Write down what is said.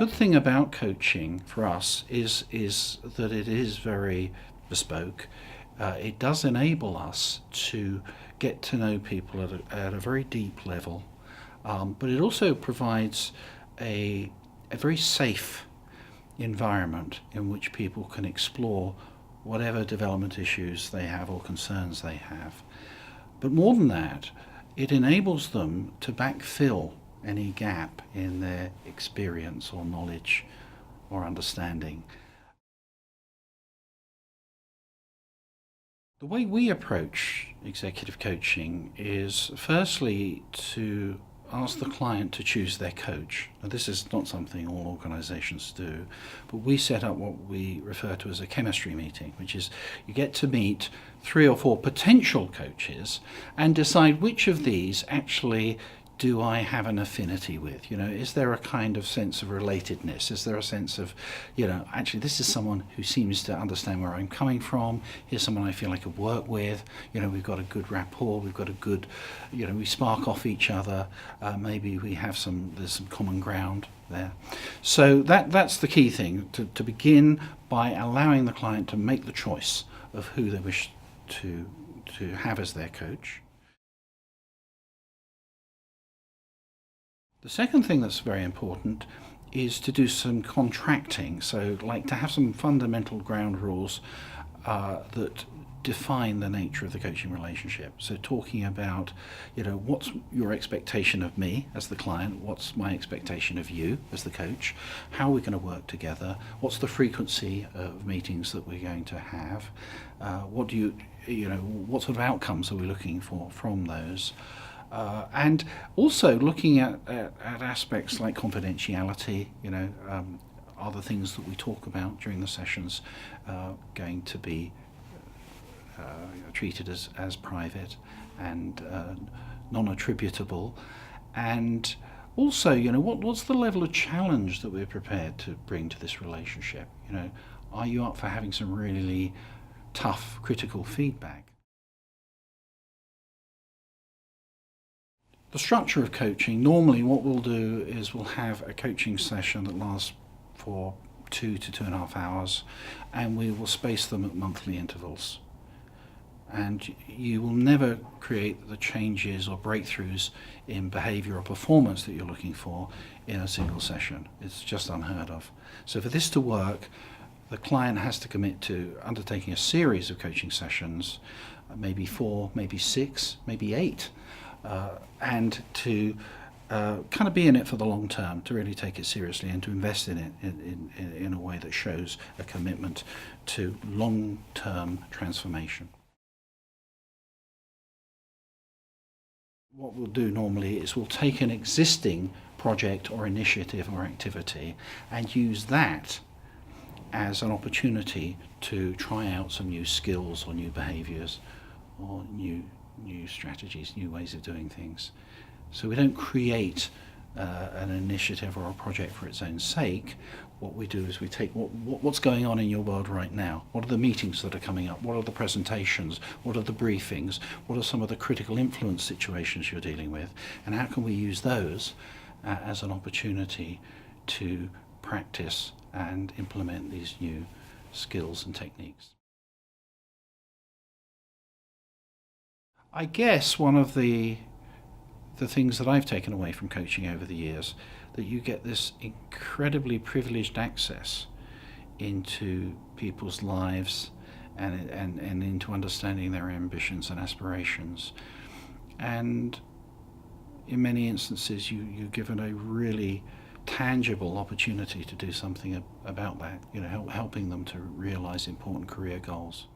good thing about coaching for us is that it is very bespoke. It does enable us to get to know people at a very deep level, but it also provides a very safe environment in which people can explore whatever development issues they have or concerns they have. But more than that, it enables them to backfill any gap in their experience or knowledge or understanding. The way we approach executive coaching is firstly to ask the client to choose their coach. Now, this is not something all organizations do, but we set up what we refer to as a chemistry meeting, which is you get to meet 3 or 4 potential coaches and decide which of these actually do I have an affinity with? Is there a kind of sense of relatedness? Is there a sense of, actually this is someone who seems to understand where I'm coming from. Here's someone I feel I could work with. We've got a good rapport. We've got a good, we spark off each other. Maybe we have there's some common ground there. So that's the key thing, to begin by allowing the client to make the choice of who they wish to have as their coach. The second thing that's very important is to do some contracting, so like to have some fundamental ground rules that define the nature of the coaching relationship. So talking about, what's your expectation of me as the client, what's my expectation of you as the coach, how are we going to work together, what's the frequency of meetings that we're going to have, what sort of outcomes are we looking for from those. And also looking at aspects like confidentiality, are the things that we talk about during the sessions going to be treated as private and non-attributable, and also, what's the level of challenge that we're prepared to bring to this relationship? Are you up for having some really tough, critical feedback? The structure of coaching, normally what we'll do is we'll have a coaching session that lasts for 2 to 2.5 hours, and we will space them at monthly intervals. And you will never create the changes or breakthroughs in behavior or performance that you're looking for in a single session. It's just unheard of. So for this to work, the client has to commit to undertaking a series of coaching sessions, maybe 4, maybe 6, maybe 8, and to kind of be in it for the long term, to really take it seriously and to invest in it in a way that shows a commitment to long-term transformation. What we'll do normally is we'll take an existing project or initiative or activity and use that as an opportunity to try out some new skills or new behaviors or new strategies, new ways of doing things. So we don't create an initiative or a project for its own sake. What we do is we take what's going on in your world right now. What are the meetings that are coming up? What are the presentations? What are the briefings? What are some of the critical influence situations you're dealing with? And how can we use those as an opportunity to practice and implement these new skills and techniques? I guess one of the things that I've taken away from coaching over the years, that you get this incredibly privileged access into people's lives and into understanding their ambitions and aspirations. And in many instances, you're given a really tangible opportunity to do something about that, helping them to realize important career goals.